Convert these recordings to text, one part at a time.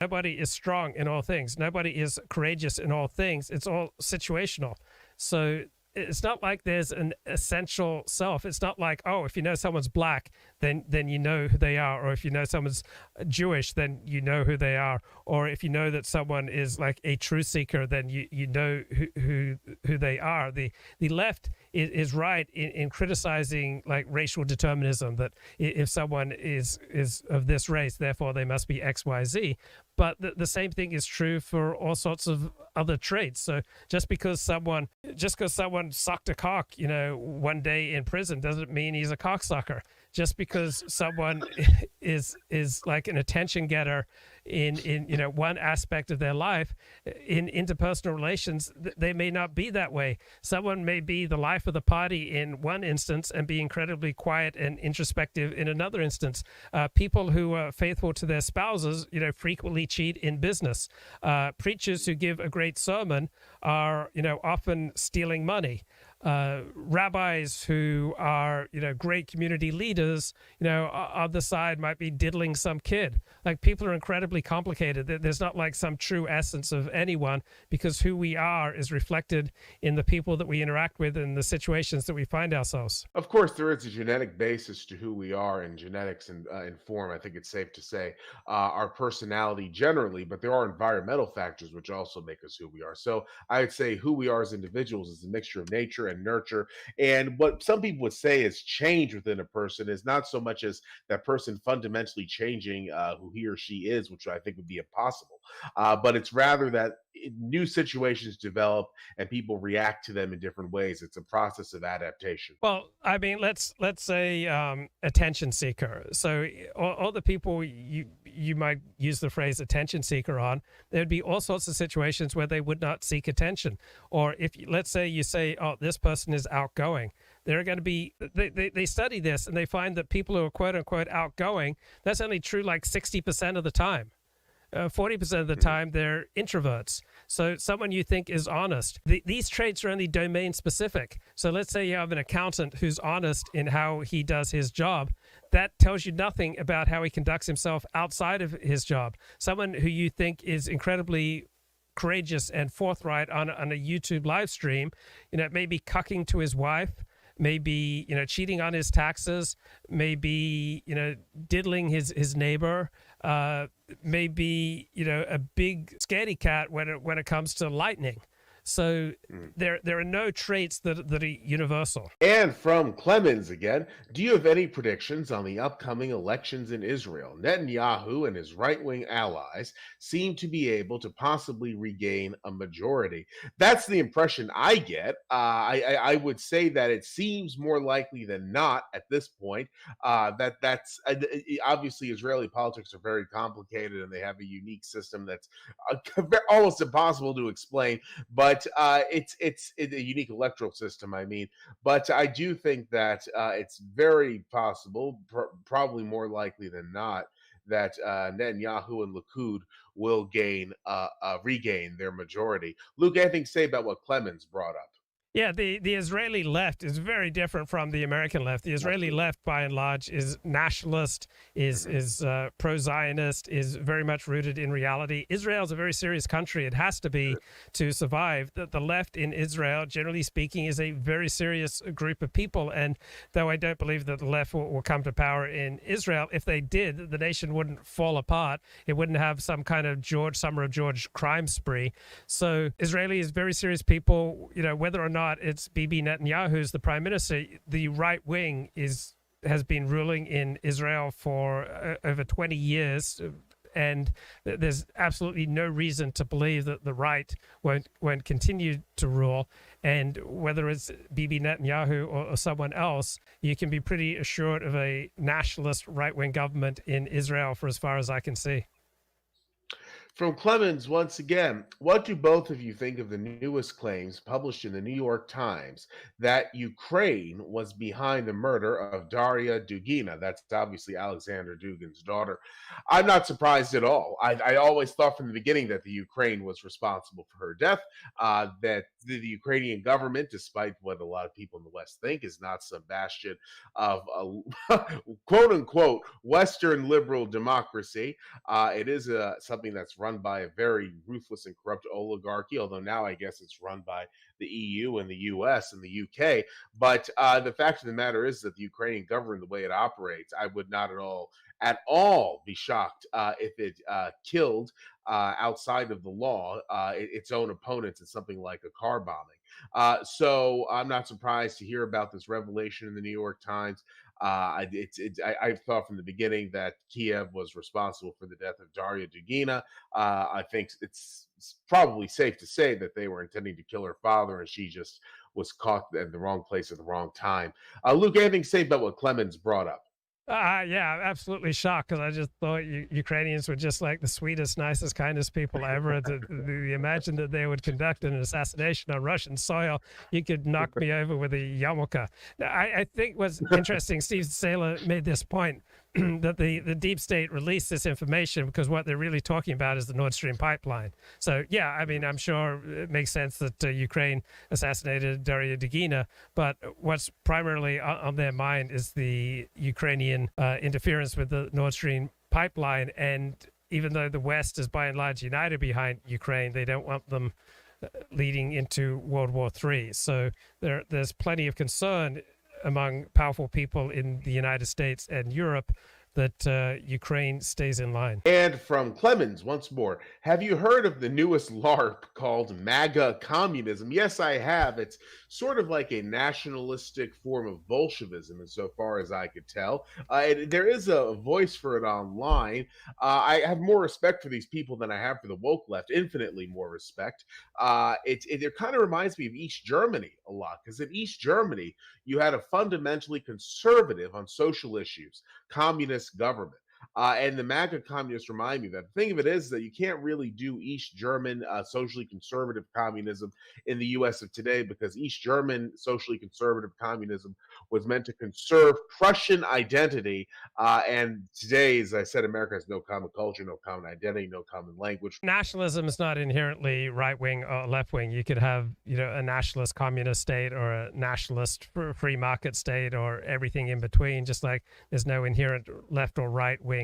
Nobody is strong in all things. Nobody is courageous in all things. It's all situational. So it's not like there's an essential self. It's not like, oh, if you know someone's black, then you know who they are, or if you know someone's Jewish, then you know who they are, or if you know that someone is like a truth seeker, then you know who they are. The left is right in criticizing like racial determinism, that if someone is of this race, therefore they must be X, Y, Z. But the same thing is true for all sorts of other traits. So just because someone sucked a cock, one day in prison, doesn't mean he's a cocksucker. Just because someone is like an attention getter in one aspect of their life, in interpersonal relations, they may not be that way. Someone may be the life of the party in one instance and be incredibly quiet and introspective in another instance. People who are faithful to their spouses, frequently cheat in business. Preachers who give a great sermon are, often stealing money. Rabbis who are, great community leaders, on the side might be diddling some kid. Like, people are incredibly complicated. There's not like some true essence of anyone, because who we are is reflected in the people that we interact with and the situations that we find ourselves. Of course, there is a genetic basis to who we are, and genetics and inform, I think it's safe to say, our personality generally, but there are environmental factors which also make us who we are. So I would say who we are as individuals is a mixture of nature and nurture. And what some people would say is change within a person is not so much as that person fundamentally changing who he or she is, which I think would be impossible, but it's rather that new situations develop and people react to them in different ways. It's a process of adaptation. Well, I mean, let's say attention seeker. So all the people you might use the phrase attention seeker on, there'd be all sorts of situations where they would not seek attention. Or if let's say you say, oh, this person is outgoing, they're going to be, they study this and they find that people who are quote unquote outgoing, that's only true like 60% of the time. 40% of the time, they're introverts. So someone you think is honest. These traits are only domain specific. So let's say you have an accountant who's honest in how he does his job. That tells you nothing about how he conducts himself outside of his job. Someone who you think is incredibly courageous and forthright on a YouTube live stream, maybe cucking to his wife, maybe, cheating on his taxes, maybe, diddling his neighbor, maybe, a big scaredy cat when it comes to lightning. So there are no traits that are universal. And from Clemens again, do you have any predictions on the upcoming elections in Israel? Netanyahu and his right wing allies seem to be able to possibly regain a majority. That's the impression I get. I would say that it seems more likely than not at this point. That's obviously Israeli politics are very complicated and they have a unique system that's almost impossible to explain. But it's a unique electoral system, I mean. But I do think that it's very possible, probably more likely than not, that Netanyahu and Likud will regain their majority. Luke, anything to say about what Clemens brought up? Yeah, the Israeli left is very different from the American left. The Israeli Absolutely. left, by and large, is nationalist, is pro-Zionist, is very much rooted in reality. Israel is a very serious country. It has to be to survive. The left in Israel, generally speaking, is a very serious group of people. And though I don't believe that the left will come to power in Israel, if they did, the nation wouldn't fall apart. It wouldn't have some kind of Summer of George crime spree. So Israeli is very serious people, whether or not it's Bibi Netanyahu who's the prime minister, the right wing has been ruling in Israel for over 20 years, and there's absolutely no reason to believe that the right won't continue to rule. And whether it's Bibi Netanyahu or someone else, you can be pretty assured of a nationalist right-wing government in Israel for as far as I can see. From Clemens, once again, what do both of you think of the newest claims published in the New York Times that Ukraine was behind the murder of Daria Dugina? That's obviously Alexander Dugin's daughter. I'm not surprised at all. I always thought from the beginning that the Ukraine was responsible for her death, that the Ukrainian government, despite what a lot of people in the West think, is not some bastion of quote unquote Western liberal democracy. It is something that's run by a very ruthless and corrupt oligarchy, although now I guess it's run by the EU and the US and the UK. But the fact of the matter is that the Ukrainian government, the way it operates, I would not at all be shocked if it killed outside of the law its own opponents in something like a car bombing. So I'm not surprised to hear about this revelation in the New York Times. I thought from the beginning that Kiev was responsible for the death of Daria Dugina. I think it's probably safe to say that they were intending to kill her father, and she just was caught in the wrong place at the wrong time. Luke, anything to say about what Clemens brought up? Yeah, I'm absolutely shocked because I just thought Ukrainians were just like the sweetest, nicest, kindest people ever. To imagine that they would conduct an assassination on Russian soil, you could knock me over with a yarmulke. I think what's interesting, Steve Saylor made this point that the deep state released this information because what they're really talking about is the Nord Stream pipeline. So, yeah, I mean, I'm sure it makes sense that Ukraine assassinated Daria Dugina, but what's primarily on their mind is the Ukrainian interference with the Nord Stream pipeline. And even though the West is by and large united behind Ukraine, they don't want them leading into World War III. So there's plenty of concern among powerful people in the United States and Europe that Ukraine stays in line. And from Clemens, once more, have you heard of the newest LARP called MAGA communism? Yes, I have. It's sort of like a nationalistic form of Bolshevism, as so far as I could tell. There is a voice for it online. I have more respect for these people than I have for the woke left, infinitely more respect. It kind of reminds me of East Germany a lot, because in East Germany, you had a fundamentally conservative on social issues communist government. And the MAGA communists remind me that the thing of it is that you can't really do East German socially conservative communism in the US of today because East German socially conservative communism was meant to conserve Prussian identity. And today, as I said, America has no common culture, no common identity, no common language. Nationalism is not inherently right wing or left wing. You could have, a nationalist communist state or a nationalist free market state or everything in between, just like there's no inherent left or right wing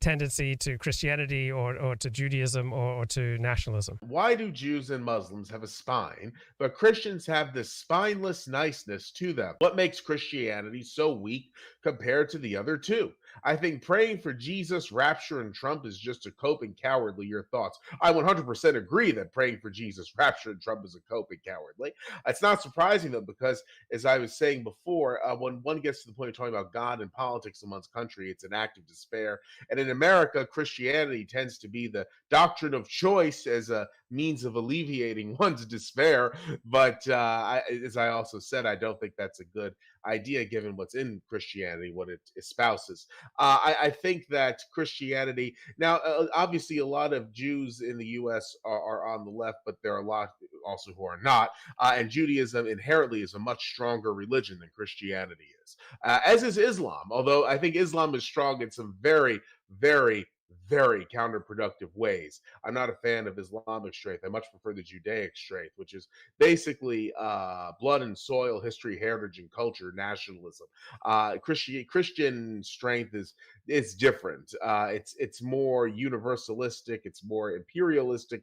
tendency to Christianity or to Judaism or to nationalism. Why do Jews and Muslims have a spine, but Christians have this spineless niceness to them? What makes Christianity so weak compared to the other two? I think praying for Jesus, rapture, and Trump is just a cope and cowardly. Your thoughts? I 100% agree that praying for Jesus, rapture, and Trump is a cope and cowardly. It's not surprising, though, because as I was saying before, when one gets to the point of talking about God and politics in one's country, it's an act of despair. And in America, Christianity tends to be the doctrine of choice as a means of alleviating one's despair. But as I also said, I don't think that's a good idea given what's in Christianity, what it espouses. I think that Christianity, now, obviously, a lot of Jews in the US are on the left, but there are a lot also who are not. And Judaism inherently is a much stronger religion than Christianity is, as is Islam, although I think Islam is strong in some very, very, very counterproductive ways. I'm not a fan of Islamic strength. I much prefer the Judaic strength, which is basically blood and soil, history, heritage, and culture nationalism. Christian strength is different. It's more universalistic. It's more imperialistic.